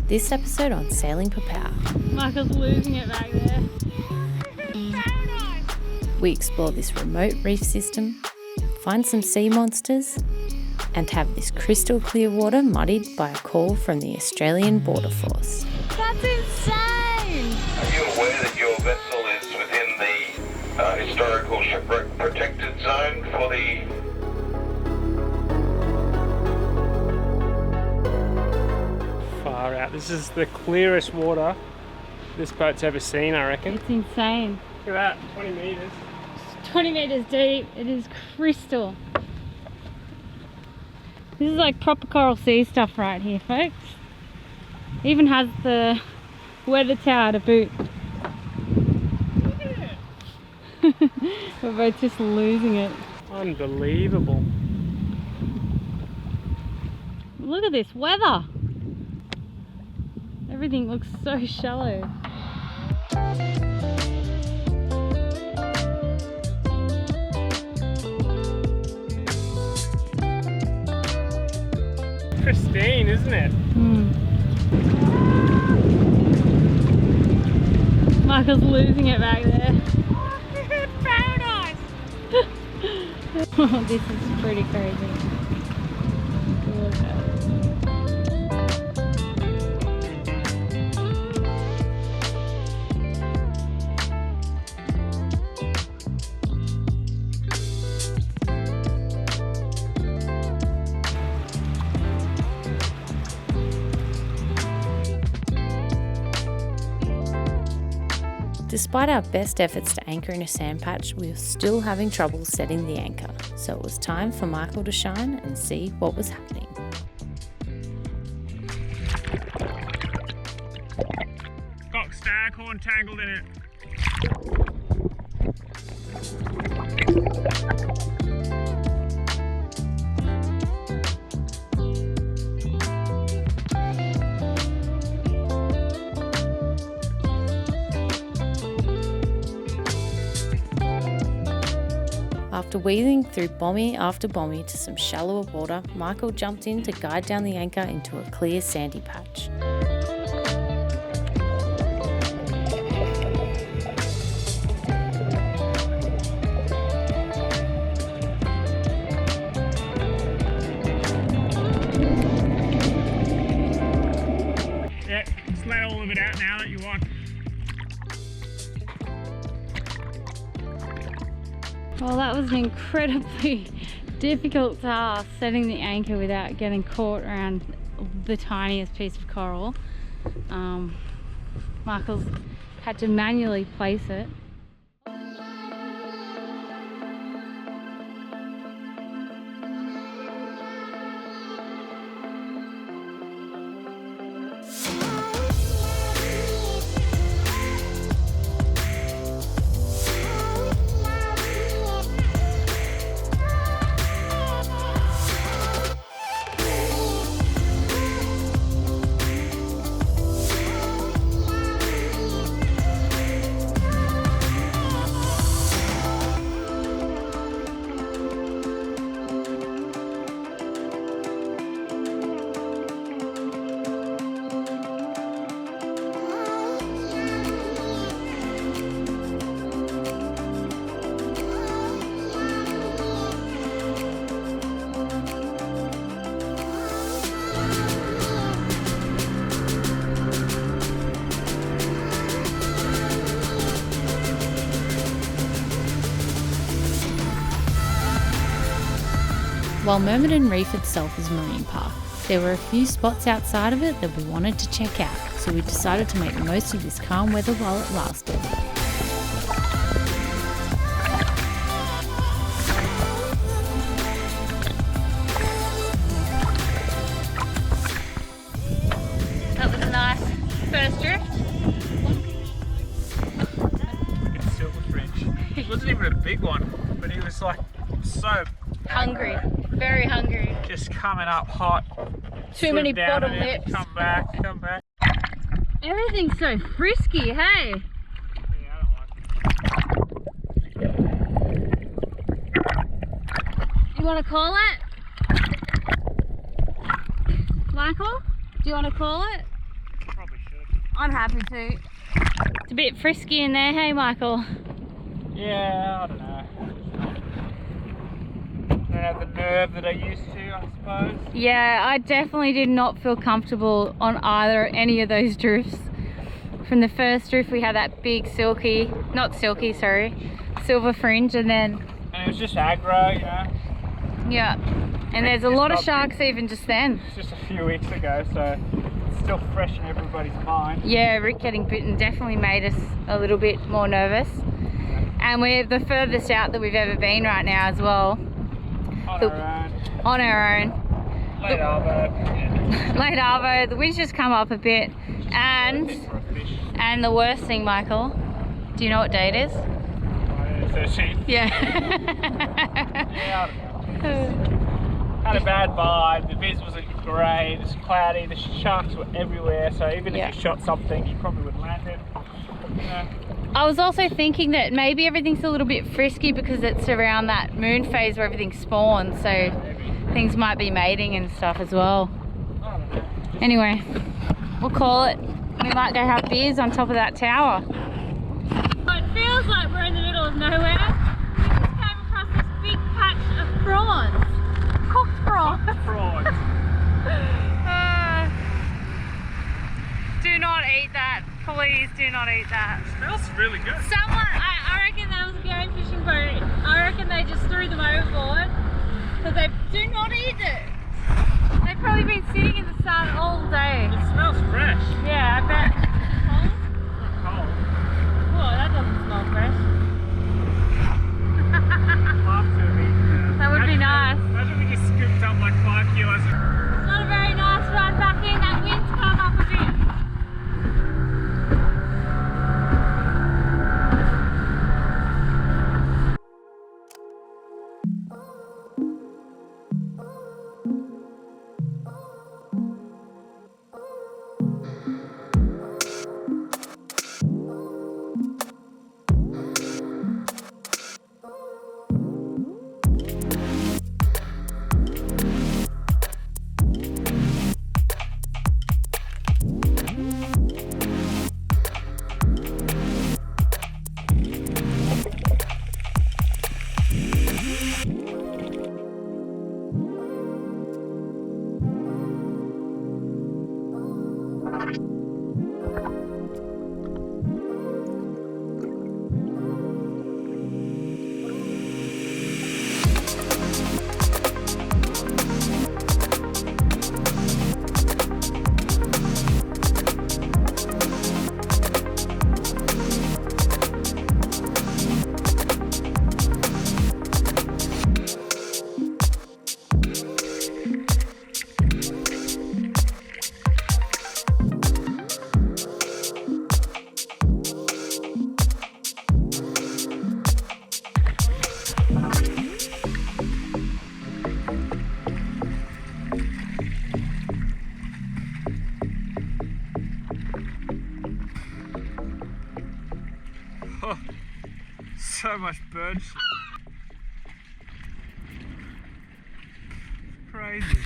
This episode on Sailing Popao. Michael's losing it back there. We explore this remote reef system, find some sea monsters, and have this crystal clear water muddied by a call from the Australian Borderforce. That's insane! Are you aware that your vessel is within the historical shipwreck protected zone for the... Far out. This is the clearest water this boat's ever seen, I reckon. It's insane. Look at that, 20 metres. It's 20 metres deep. It is crystal. This is like proper coral sea stuff right here, folks. It even has the weather tower to boot. We're both just losing it. Unbelievable. Look at this weather. Everything looks so shallow. Pristine, isn't it? Michael's losing it back there. Paradise! Oh, this is pretty crazy. Look at that. Despite our best efforts to anchor in a sand patch, we were still having trouble setting the anchor, so it was time for Michael to shine and see what was happening. Got staghorn tangled in it. After weaving through bommy after bommy to some shallower water, Michael jumped in to guide down the anchor into a clear sandy patch. Yeah, just let all of it out now that you want. Well, that was an incredibly difficult task, setting the anchor without getting caught around the tiniest piece of coral. Michael's had to manually place it. While Myrmidon Reef itself is a marine park, there were a few spots outside of it that we wanted to check out, so we decided to make the most of this calm weather while it lasted. That was a nice first drift. It's silverfinch. It wasn't even a big one, but he was like so Hungry, very hungry. just coming up hot. Too many Swim down bottom in it, lips. Come back, come back. Everything's so frisky, hey? Yeah, I don't like it. You want to call it? Michael, do you want to call it? Probably should. I'm happy to. It's a bit frisky in there, hey Michael? Yeah, I don't know. I don't have the nerve that I used to, I suppose. Yeah, I definitely did not feel comfortable on any of those drifts. From the first drift we had that big silver fringe, and then... And it was just aggro, you know? Yeah, and there's a lot of sharks even just then. It's just a few weeks ago, so it's still fresh in everybody's mind. Yeah, Rick getting bitten definitely made us a little bit more nervous. And we're the furthest out that we've ever been right now as well. On our own. Late arvo. Yeah. Late arvo, the wind's just come up a bit. And the worst thing, Michael, do you know what day it is? 13. Yeah. Yeah, I don't know. Had a bad vibe, the viz wasn't great, it's cloudy, the sharks were everywhere, so even if you shot something, you probably would land it. Yeah. I was also thinking that maybe everything's a little bit frisky because it's around that moon phase where everything spawns, so things might be mating and stuff as well. I don't know. Anyway, we'll call it. We might go have beers on top of that tower. It feels like we're in the middle of nowhere. We just came across this big patch of prawns. Cooked prawns. Prawns. Do not eat that. Please do not eat that. It smells really good. Someone, I reckon that was a game fishing boat. I reckon they just threw them overboard. Because they do not eat it. They've probably been sitting in the sun all day. It smells fresh. Yeah, I bet. Cold? Not cold. Whoa, that doesn't smell fresh. That would be nice. Imagine we just scooped up like 5 kilos. It's not a very nice ride back in. That wind's come up a bit. So much bird shit. Crazy.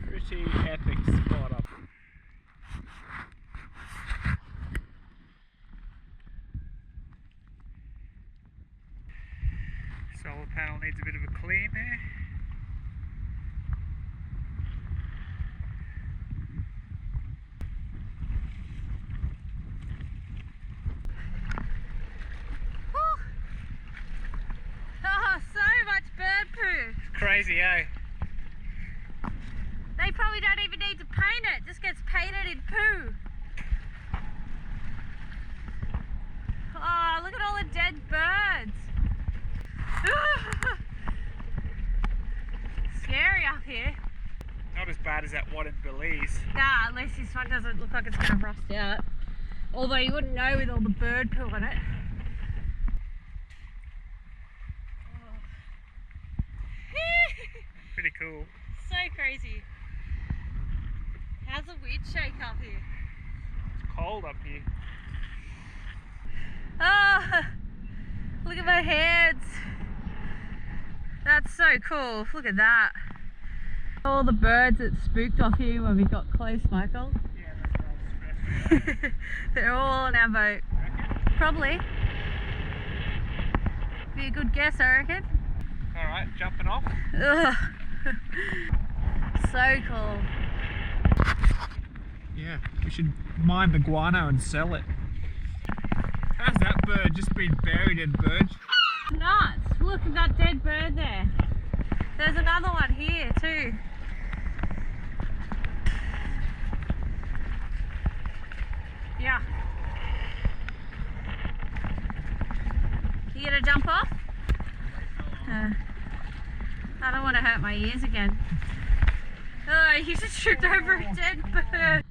Pretty epic spot up. Solar panel needs a bit of a clean there. Oh, so much bird poo. It's crazy, eh? They probably don't even need to paint it. It just gets painted in poo. Oh, look at all the dead birds. Scary up here. Not as bad as that one in Belize. Nah, at least this one doesn't look like it's going to rust out. Although you wouldn't know with all the bird poo in it. Pretty cool. So crazy. How's the wind shake up here? It's cold up here. Oh, look at my hands. That's so cool. Look at that. All the birds that spooked off here when we got close, Michael. Yeah, that's what I was stressing. They're all on our boat. Probably. Be a good guess, I reckon. Alright, jumping off. Ugh. So cool. Yeah, we should mine the guano and sell it. How's that bird just been buried in bird? Nuts. Look at that dead bird there. There's another one here too. Yeah. You gonna jump off? I don't want to hurt my ears again. Oh, you just tripped over a dead bird.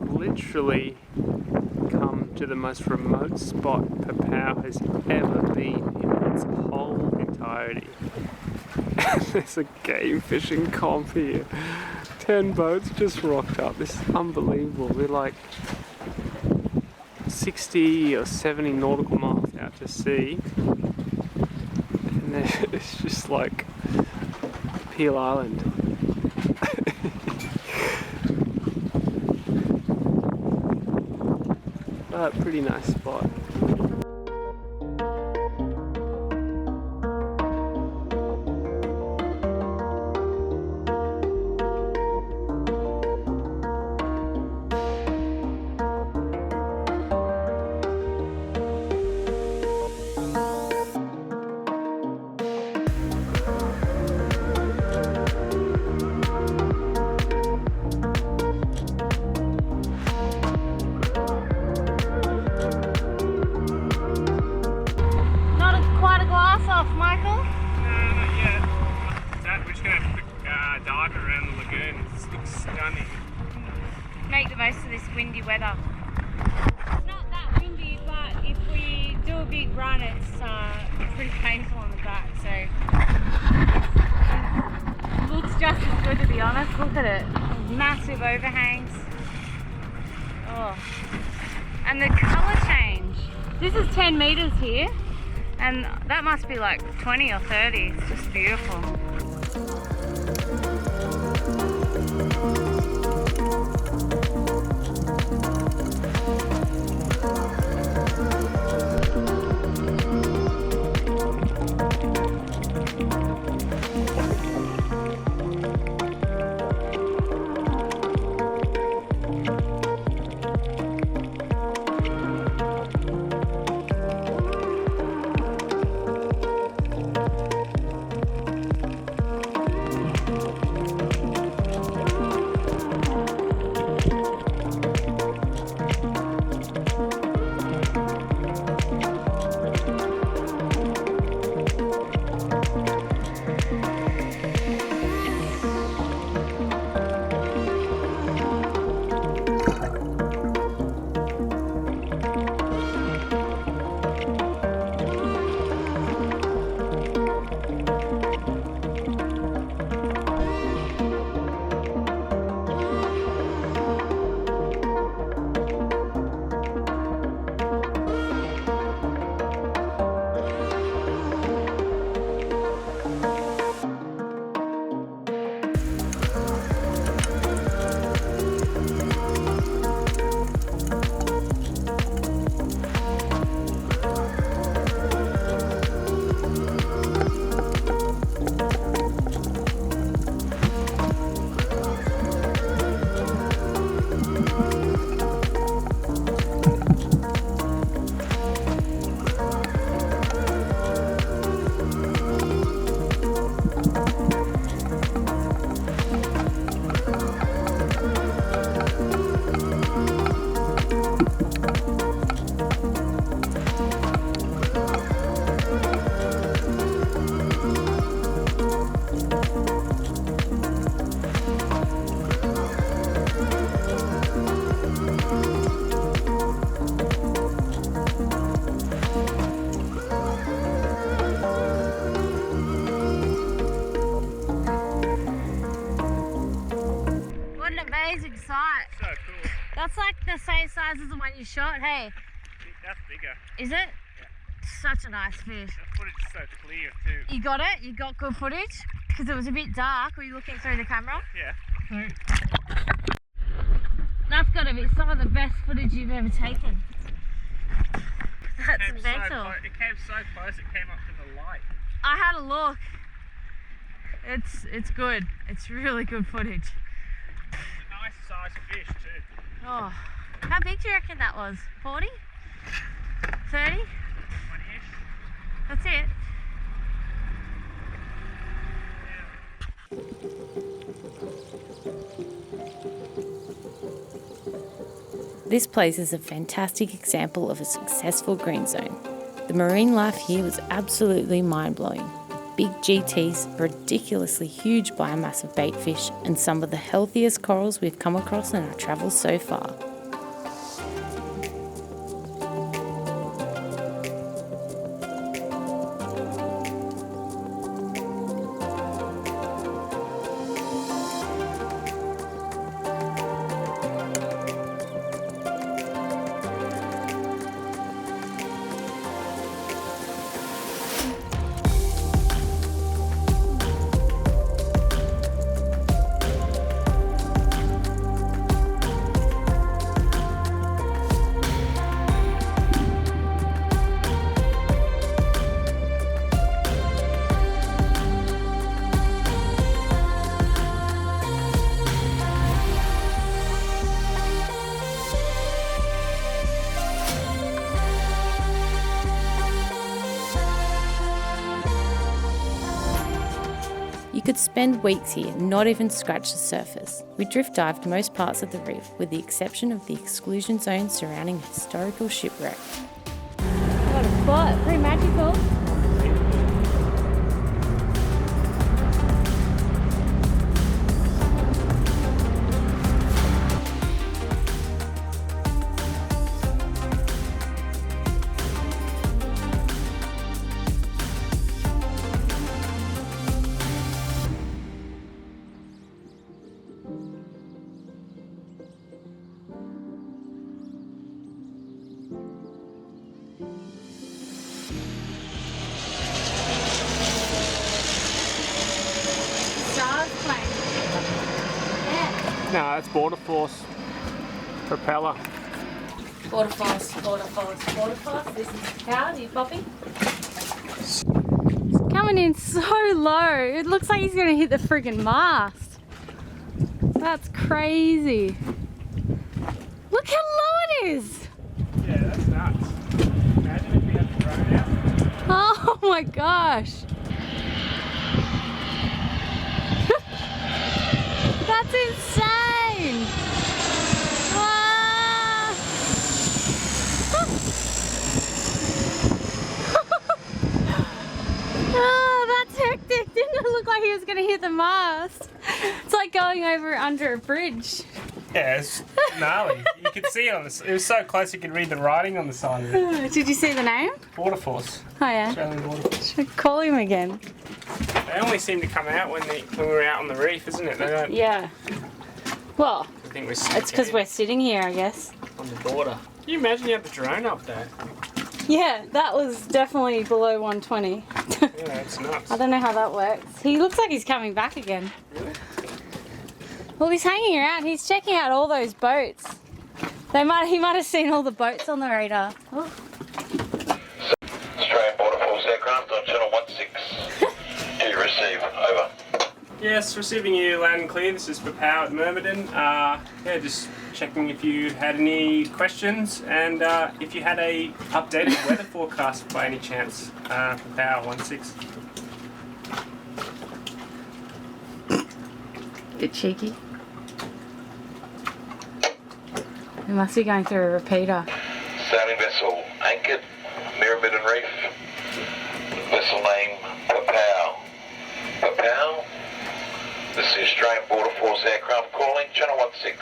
Literally come to the most remote spot Popao has ever been in its whole entirety. There's a game fishing comp here. 10 boats just rocked up. This is unbelievable. We're like 60 or 70 nautical miles out to sea, and it's just like Peel Island. Pretty nice spot. Make the most of this windy weather. It's not that windy, but if we do a big run, it's pretty painful on the back. So it looks just as good, to be honest. Look at it, massive overhangs. Oh, and the colour change. This is 10 meters here, and that must be like 20 or 30. It's just beautiful. amazing sight. So cool. That's like the same size as the one you shot, hey? That's bigger. Is it? Yeah. Such a nice fish. That footage is so clear too. You got it? You got good footage? Because it was a bit dark. Were you looking through the camera? Yeah. That's got to be some of the best footage you've ever taken. That's It came mental. it came so close, it came up to the light. I had a look. It's good. It's really good footage. It's a nice sized fish too. Oh, how big do you reckon that was? 40? 30? 20-ish. That's it. This place is a fantastic example of a successful green zone. The marine life here was absolutely mind-blowing. Big GTs, ridiculously huge biomass of bait fish, and some of the healthiest corals we've come across in our travels so far. You could spend weeks here and not even scratch the surface. We drift dived most parts of the reef with the exception of the exclusion zone surrounding a historical shipwreck. What a spot, pretty magical. No, that's Borderforce propeller. Borderforce. This is howdy, Poppy. He's coming in so low. It looks like he's going to hit the friggin' mast. That's crazy. Look how low it is. Yeah, that's nuts. Imagine if we had the drone out. Oh my gosh. That's insane. Ah. Oh, that's hectic. Didn't it look like he was going to hit the mast? It's like going over under a bridge. Yeah, it's gnarly. You could see it on the. It was so close you could read the writing on the side of it. Did you see the name? Borderforce. Oh yeah. Australian Borderforce. Should call him again. They only seem to come out when we're out on the reef, isn't it? They don't. Yeah. Well, I think we're. it's because we're sitting here, I guess. on the border. Can you imagine you had the drone up there? Yeah, that was definitely below 120. Yeah, it's nuts. I don't know how that works. He looks like he's coming back again. Really? Well, he's hanging around. He's checking out all those boats. He might have seen all the boats on the radar. Oh. Australian Borderforce aircraft on channel 16. Do you receive? Over. Yes, receiving you loud and clear. This is Popao at Myrmidon. Yeah, just checking if you had any questions and if you had a updated weather forecast by any chance. Popao 16. Bit cheeky. We must be going through a repeater. Sailing vessel anchored, Myrmidon Reef. Vessel name Popao. Popao. This is Australian Borderforce aircraft calling, channel 16.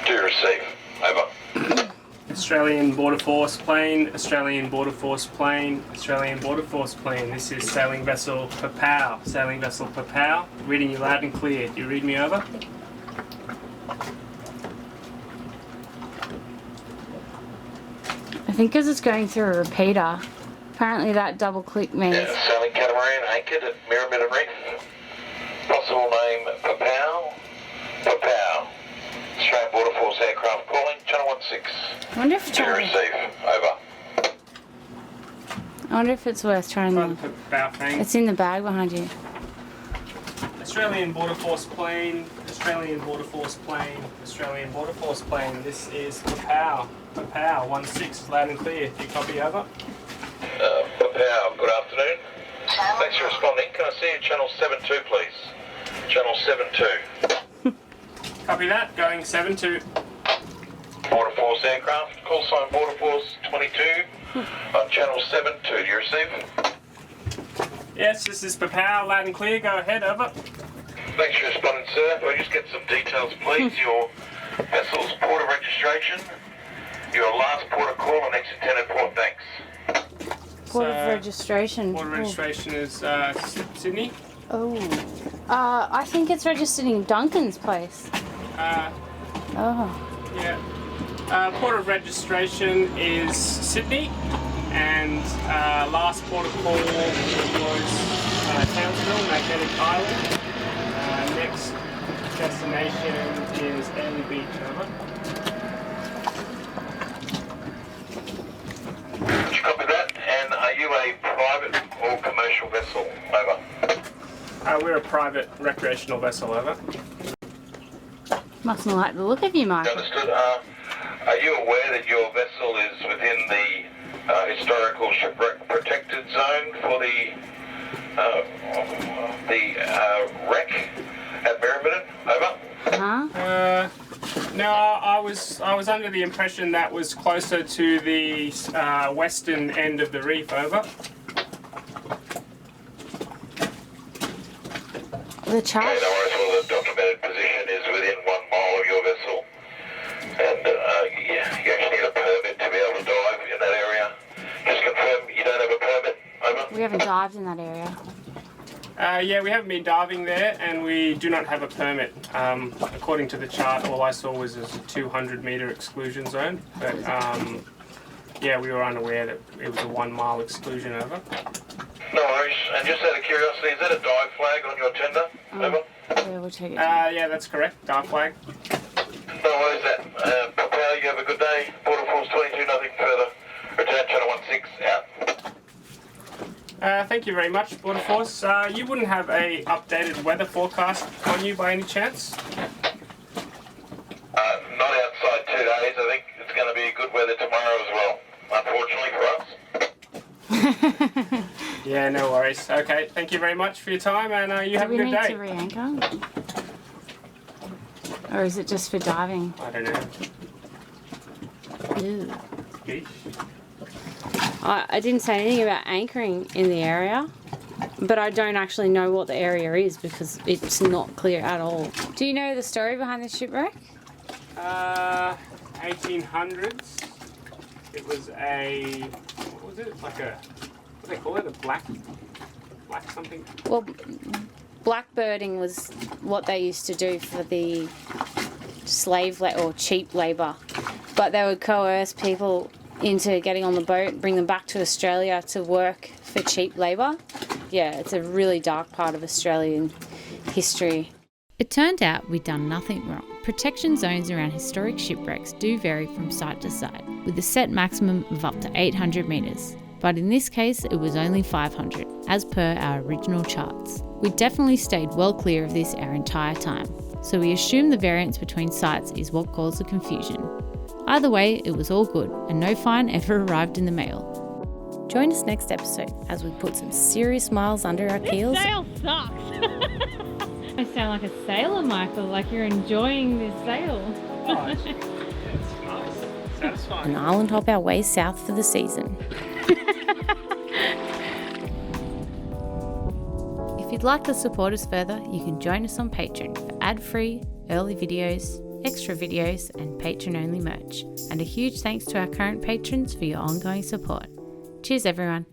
Do you receive? Over. Australian Border Force plane, Australian Border Force plane, Australian Border Force plane. This is sailing vessel Popao. Sailing vessel Popao. Reading you loud and clear. Do you read me over? think because it's going through a repeater. Apparently that double click means... Sailing catamaran anchored at Myrmidon Reef. Possible name Popao. Popao. Australian Borderforce aircraft calling. Channel 16. I wonder if To receive. Over. I wonder if it's worth trying Trying the... to put bow thing. It's in the bag behind you. Australian Borderforce plane, Australian Borderforce plane, Australian Borderforce plane. This is Popao. Popao 16 loud and clear. Do you copy over? Popao, good afternoon. Thanks for responding. Can I see you channel 72, please? Channel 72. Copy that. Going 72. Borderforce aircraft. Call sign Borderforce 22 on channel 72. Do you receive? Yes, this is Popao loud and clear. Go ahead. Over. Thanks for responding, sir. Can I just get some details, please? Your vessel's port of registration, your last port of call, and next intended port. Thanks. Port of registration. Port of registration is Sydney. Oh. I think it's registered in Duncan's place. Oh. Yeah. Port of registration is Sydney, and last port of call was Townsville, Magnetic Island. Next destination is Airlie Beach. Over. Did you copy that? And are you a private or commercial vessel? Over. We're a private recreational vessel. Over. Mustn't like the look of you, Michael. Understood. Are you aware that your vessel is within the historical shipwreck protected zone for the wreck at Myrmidon? Over. Huh? No, I was under the impression that was closer to the western end of the reef. Over. The chart? Okay, no worries. Well, the documented position is within 1 mile of your vessel. And you actually need a permit to be able to dive in that area. Just confirm you don't have a permit. Over. We haven't dived in that area. Yeah, we haven't been diving there, and we do not have a permit. According to the chart, all I saw was a 200-metre exclusion zone. But yeah, we were unaware that it was a 1 mile exclusion. Over. No worries. And just out of curiosity, is that a dive flag on your tender? Over. Yeah, we'll take it. Yeah, that's correct. Dive flag. No worries. Popao, you have a good day. Borderforce 22, nothing further. Return channel 16 out. Thank you very much, Borderforce. You wouldn't have a updated weather forecast on you by any chance? Not outside 2 days. I think it's going to be good weather tomorrow as well, unfortunately for us. Yeah, no worries. Okay, thank you very much for your time, and you have a good day. Do we need to re-anchor? Or is it just for diving? I don't know. Ew. Yeesh. I didn't say anything about anchoring in the area, but I don't actually know what the area is because it's not clear at all. Do you know the story behind the shipwreck? 1800s. It was a, what was it? Like a, what do they call it? A black something? Well, blackbirding was what they used to do for the slave or cheap labour, but they would coerce people into getting on the boat, bring them back to Australia to work for cheap labour. Yeah, it's a really dark part of Australian history. It turned out we'd done nothing wrong. Protection zones around historic shipwrecks do vary from site to site, with a set maximum of up to 800 metres. But in this case, it was only 500, as per our original charts. We definitely stayed well clear of this our entire time, so we assume the variance between sites is what caused the confusion. Either way, it was all good, and no fine ever arrived in the mail. Join us next episode as we put some serious miles under our keels. This sail sucks. I sound like a sailor, Michael, like you're enjoying this sail. Oh, it's nice. Satisfying. And island hop our way south for the season. If you'd like to support us further, you can join us on Patreon for ad-free, early videos, extra videos and patron-only merch. And a huge thanks to our current patrons for your ongoing support. Cheers everyone.